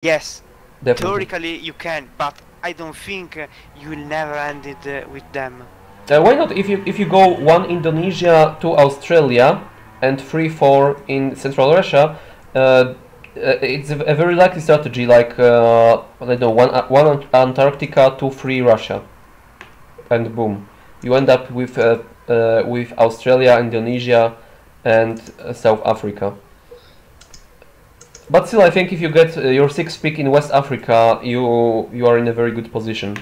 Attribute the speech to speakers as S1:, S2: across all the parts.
S1: Yes,
S2: Definitely.
S1: theoretically you can, but I don't think you will never end it with them.
S2: Why not? If you go one Indonesia to Australia and 3-4 in Central Russia, it's a very likely strategy. Like I don't know, one Antarctica, 2-3 Russia, and boom, you end up with Australia, Indonesia, and South Africa. But still, I think if you get your sixth pick in West Africa, you are in a very good position,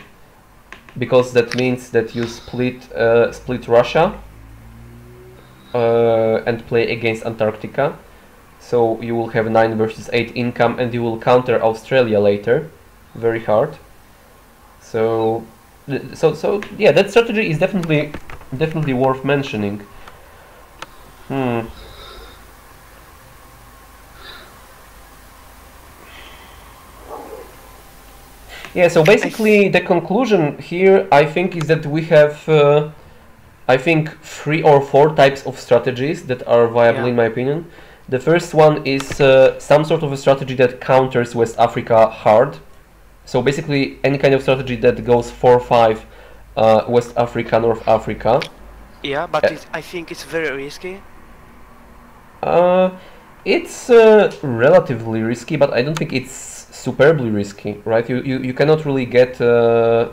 S2: because that means that you split Russia and play against Antarctica. So you will have 9 versus 8 income, and you will counter Australia later, very hard. So yeah, that strategy is definitely worth mentioning. Yeah, so basically the conclusion here, I think, is that we have, I think, 3 or 4 types of strategies that are viable, in my opinion. The first one is some sort of a strategy that counters West Africa hard. So basically any kind of strategy that goes 4-5 West Africa, North Africa.
S1: Yeah, but I think it's very risky.
S2: It's relatively risky, but I don't think it's superbly risky, right? You cannot really get well,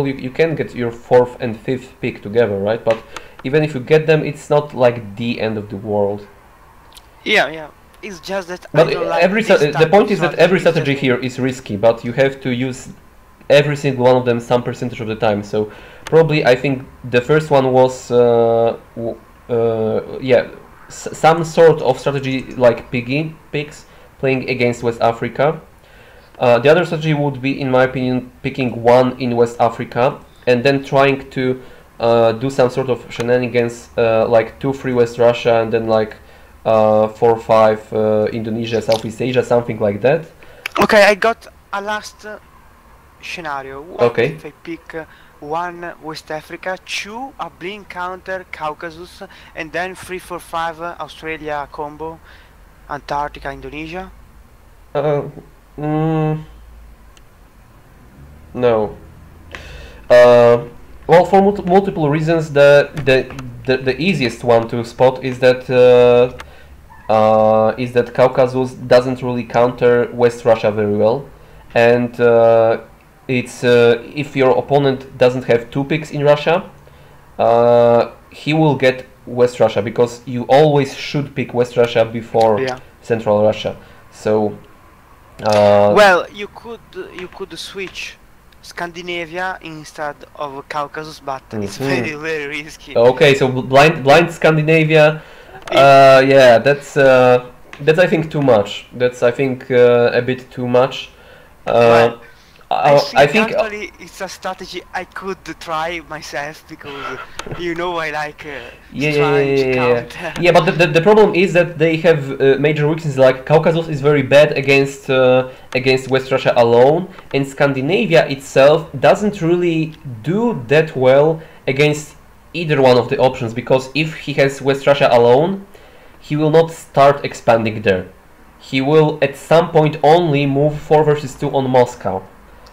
S2: you can get your 4th and 5th pick together, right? But even if you get them, it's not like the end of the world.
S1: Yeah. It's just that
S2: But
S1: I don't like
S2: the point is that every strategy here is risky, but you have to use every single one of them some percentage of the time. So probably I think the first one was yeah, some sort of strategy like picks playing against West Africa. The other strategy would be, in my opinion, picking one in West Africa and then trying to do some sort of shenanigans, like 2-3 West Russia and then like 4-5 Indonesia, Southeast Asia, something like that.
S1: Okay, I got a last scenario. What
S2: Okay.
S1: if I pick 1 West Africa, 2 a blink counter Caucasus, and then 3-4-5 Australia combo, Antarctica, Indonesia?
S2: No. Well, for multiple reasons, the easiest one to spot is that Caucasus doesn't really counter West Russia very well, and it's if your opponent doesn't have 2 picks in Russia, he will get West Russia, because you always should pick West Russia before Central Russia. So
S1: well, you could switch Scandinavia instead of Caucasus, but it's very risky.
S2: Okay, so blind Scandinavia. Yeah, that's I think too much. That's, I think, a bit too much.
S1: Well,
S2: I think
S1: actually it's a strategy I could try myself, because I like strange counter.
S2: Yeah, but the problem is that they have major weaknesses. Like Caucasus is very bad against West Russia alone, and Scandinavia itself doesn't really do that well against either one of the options, because if he has West Russia alone, he will not start expanding there. He will at some point only move 4 versus 2 on Moscow.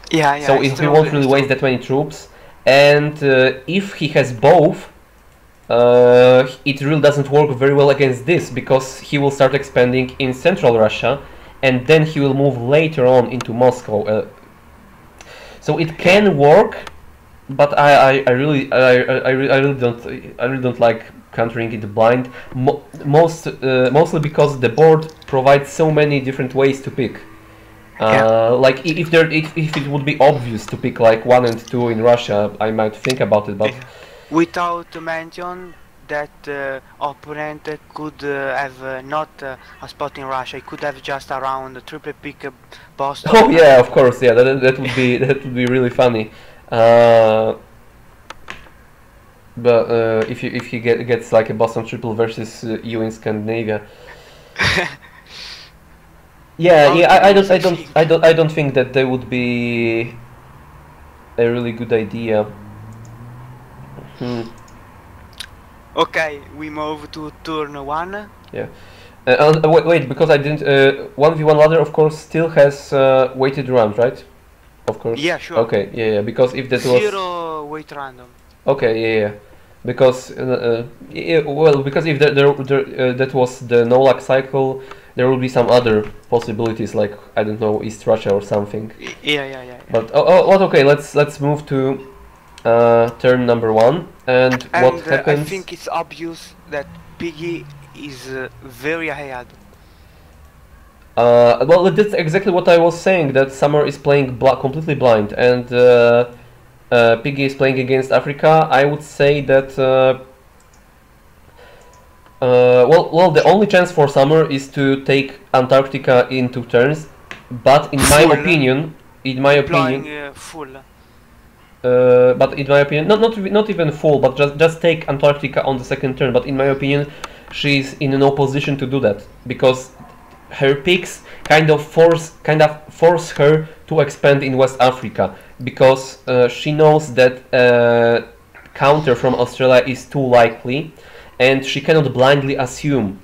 S1: Yeah,
S2: so he won't really waste that many troops, and if he has both, it really doesn't work very well against this, because he will start expanding in Central Russia, and then he will move later on into Moscow. So it can work, but I really don't like countering it blind. Mostly because the board provides so many different ways to pick. Like if it would be obvious to pick like 1 and 2 in Russia, I might think about it, but
S1: without mention that opponent could have not a spot in Russia. He could have just around triple pick Boston.
S2: Oh yeah, of course, yeah, that would be really funny. But if he gets like a Boston triple versus you in Scandinavia. I don't think that they would be a really good idea.
S1: Okay, we move to turn 1.
S2: Yeah. Wait, because I didn't. 1v1 ladder, of course, still has weighted rounds, right? Of course.
S1: Yeah, sure.
S2: Okay, yeah. Because if that was
S1: Zero weight random.
S2: okay, yeah. Because well, because if that was the no luck cycle, there will be some other possibilities, like I don't know, East Russia or something.
S1: Yeah.
S2: But okay. Let's move to turn number 1, and what
S1: I
S2: happens?
S1: think it's obvious that Piggy is very ahead.
S2: Well, that's exactly what I was saying. That Summer is playing completely blind, and Piggy is playing against Africa. I would say that. Well, the only chance for Summer is to take Antarctica in 2 turns, but in my
S1: Full.
S2: opinion,
S1: Deploying full.
S2: not even full, but just take Antarctica on the 2nd turn. But in my opinion, she's in no position to do that because her picks kind of force her to expand in West Africa because she knows that counter from Australia is too likely, and she cannot blindly assume.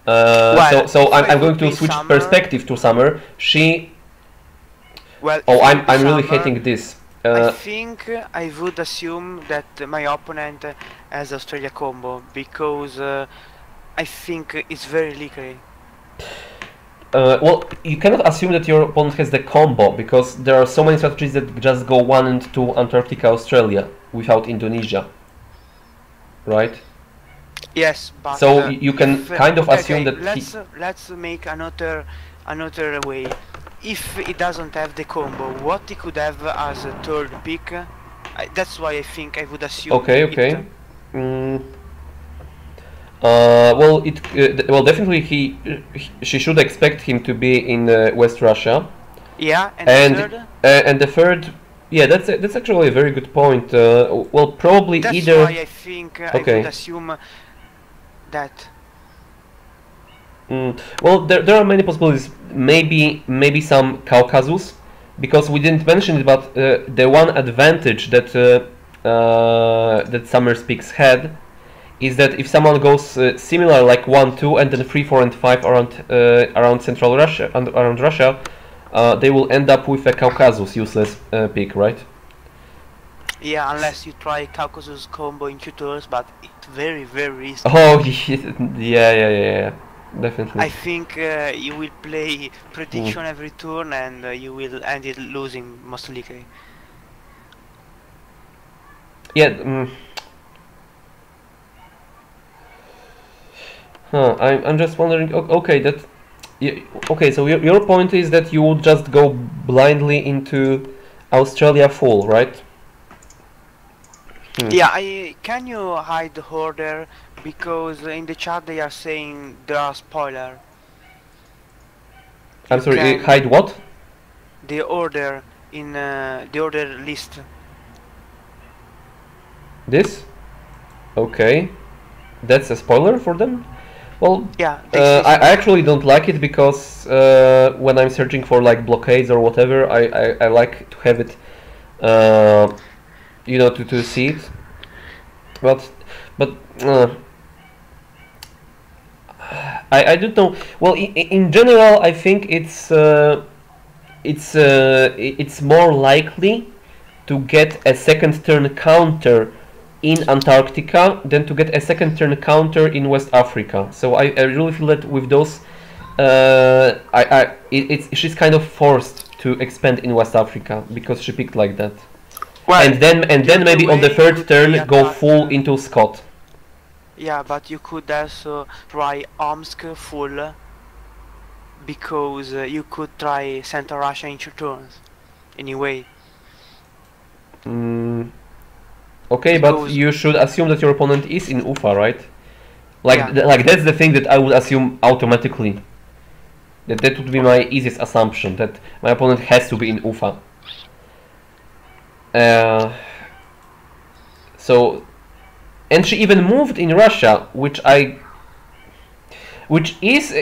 S1: Well,
S2: So
S1: if
S2: I'm
S1: I
S2: going
S1: would
S2: to
S1: be
S2: switch
S1: Summer-
S2: perspective to Summer.
S1: Well,
S2: Oh,
S1: if I would be
S2: I'm really
S1: Summer,
S2: hating this.
S1: I think I would assume that my opponent has Australia combo because I think it's very likely.
S2: Well, you cannot assume that your opponent has the combo because there are so many strategies that just go 1 and 2 Antarctica, Australia without Indonesia, right?
S1: Yes, but
S2: So you can
S1: if,
S2: kind of assume
S1: okay,
S2: that
S1: let's make another way. If he doesn't have the combo, what he could have as a 3rd pick? That's why I think I would assume.
S2: Okay. Mm, well, definitely she should expect him to be in West Russia.
S1: Yeah,
S2: And
S1: the 3rd.
S2: and the 3rd, yeah, that's actually a very good point. Well, probably
S1: That's
S2: either.
S1: why I think I
S2: Okay.
S1: would assume that.
S2: Well, there are many possibilities. Maybe some Caucasus, because we didn't mention it, but the one advantage that that Summer Speaks had is that if someone goes similar like 1-2 and then 3, 4, and 5 around Central Russia and around Russia, they will end up with a Caucasus useless pick, right?
S1: Yeah, unless you try Caucasus combo in 2 turns, but it's very risky.
S2: Oh yeah, definitely.
S1: I think you will play prediction every turn and you will end it losing most likely.
S2: Yeah. I'm just wondering. Okay, that. Yeah, okay, so your point is that you would just go blindly into Australia full, right?
S1: Yeah, can you hide the order because in the chat they are saying there are spoiler.
S2: I'm
S1: You
S2: sorry.
S1: can-
S2: Hide what?
S1: The order in the order list.
S2: This? Okay, that's a spoiler for them. Well,
S1: Yeah,
S2: I actually don't like it because when I'm searching for like blockades or whatever, I like to have it, you know, to see it. But I don't know. Well, in general, I think it's more likely to get a 2nd turn counter in Antarctica than to get a 2nd turn counter in West Africa. So I really feel that with those, she's kind of forced to expand in West Africa because she picked like that.
S1: Well,
S2: And then maybe on the 3rd turn go full into Scott.
S1: Yeah, but you could also try Omsk full because you could try Central Russia in 2 turns. Anyway.
S2: Okay, but
S1: Because-
S2: you should assume that your opponent is in Ufa, right? Like,
S1: Yeah.
S2: like that's the thing that I would assume automatically. That would be my easiest assumption, that my opponent has to be in Ufa. So, and she even moved in Russia, which is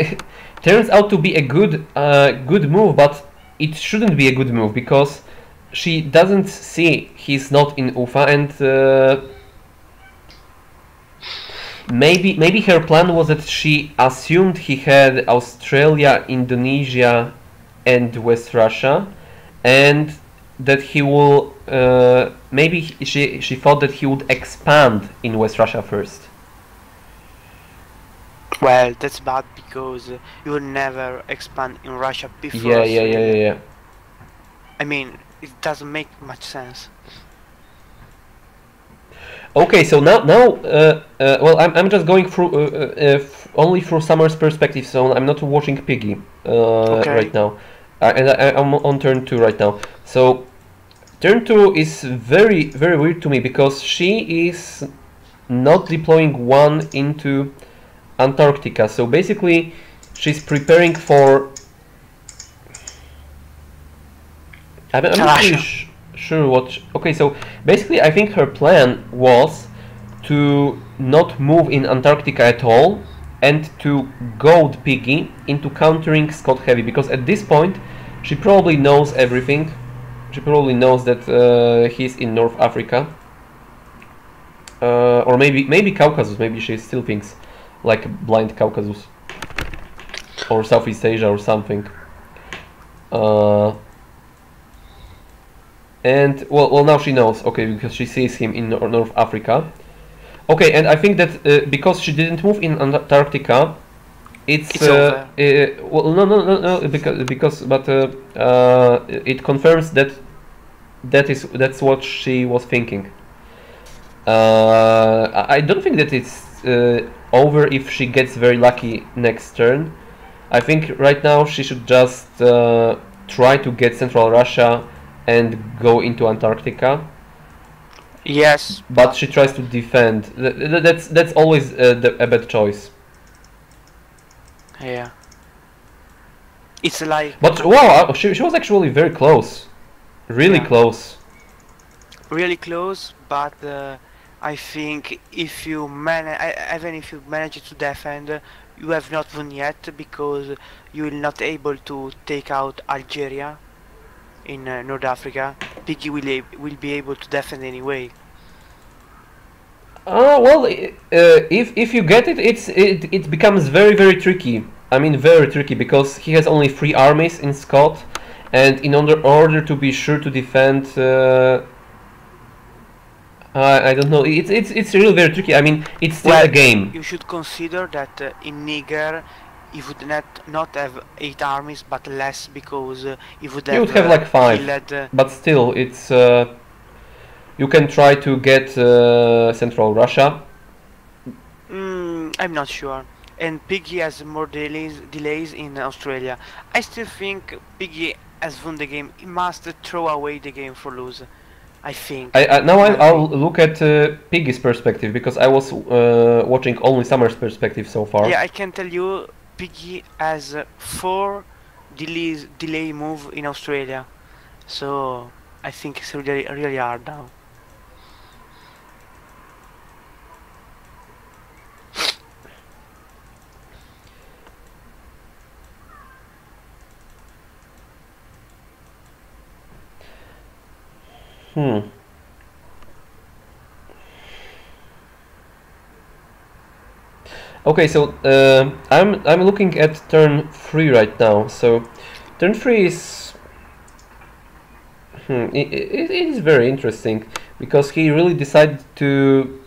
S2: turns out to be a good move, but it shouldn't be a good move because she doesn't see he's not in Ufa, and maybe her plan was that she assumed he had Australia, Indonesia, and West Russia, and that he will maybe she thought that he would expand in West Russia first.
S1: Well, that's bad because you will never expand in Russia before
S2: Yeah,
S1: Australia.
S2: yeah.
S1: I mean, it doesn't make much sense.
S2: Okay, so now well, I'm just going through only through Summer's perspective, so I'm not watching Piggy
S1: Okay.
S2: right now, and I'm on turn 2 right now. So turn 2 is very weird to me because she is not deploying one into Antarctica. So basically, she's preparing for. I'm not really sure what. Okay, so basically, I think her plan was to not move in Antarctica at all and to goad Piggy into countering Scott Heavy, because at this point she probably knows everything. She probably knows that he's in North Africa, or maybe Caucasus. Maybe she still thinks like blind Caucasus or Southeast Asia or something. And well, now she knows. Okay, because she sees him in North Africa. Okay, and I think that because she didn't move in Antarctica, it's
S1: over.
S2: well, no, because but it confirms that that's what she was thinking. I don't think that it's over if she gets very lucky next turn. I think right now she should just try to get Central Russia and go into Antarctica.
S1: Yes,
S2: but she tries to defend. That's always a bad choice.
S1: Yeah. It's like.
S2: But wow, she was actually very close, really close.
S1: Really close, but I think if you even if you manage to defend, you have not won yet because you will not able to take out Algeria in North Africa. Piggy will be able to defend anyway.
S2: Well, if you get it, it becomes very tricky. I mean, very tricky because he has only 3 armies in Scott, and in order to be sure to defend, I don't know. It's really very tricky. I mean, it's still a game.
S1: You should consider that in Niger, you would not have 8 armies, but less because you would have
S2: like 5. But still, it's. You can try to get Central Russia.
S1: I'm not sure. And Piggy has more delays in Australia. I still think Piggy has won the game. He must throw away the game for lose. I think.
S2: Now I'll look at Piggy's perspective because I was watching only Summer's perspective so far.
S1: Yeah, I can tell you, Piggy has 4 delay move in Australia, so I think it's really hard now.
S2: Okay, so I'm looking at turn 3 right now. So turn 3 is it is very interesting because he really decided to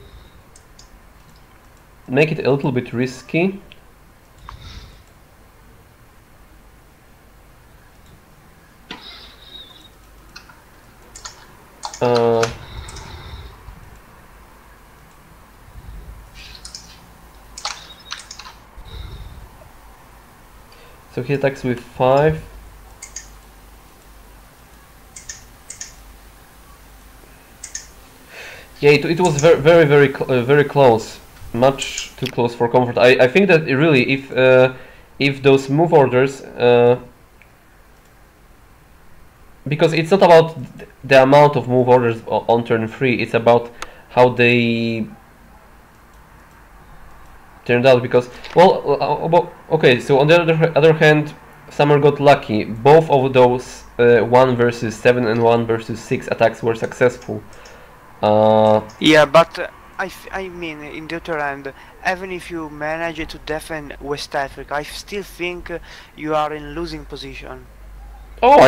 S2: make it a little bit risky. So he attacks with 5. Yeah, it was very close, much too close for comfort. I think that really, if those move orders, because it's not about the amount of move orders on turn 3, it's about how they turned out. Because well, okay, so on the other hand, Summer got lucky. Both of those 1 versus 7 and 1 versus 6 attacks were successful.
S1: Yeah, but I mean, in the other hand, even if you manage to defend West Africa, I still think you are in losing position.
S2: Oh,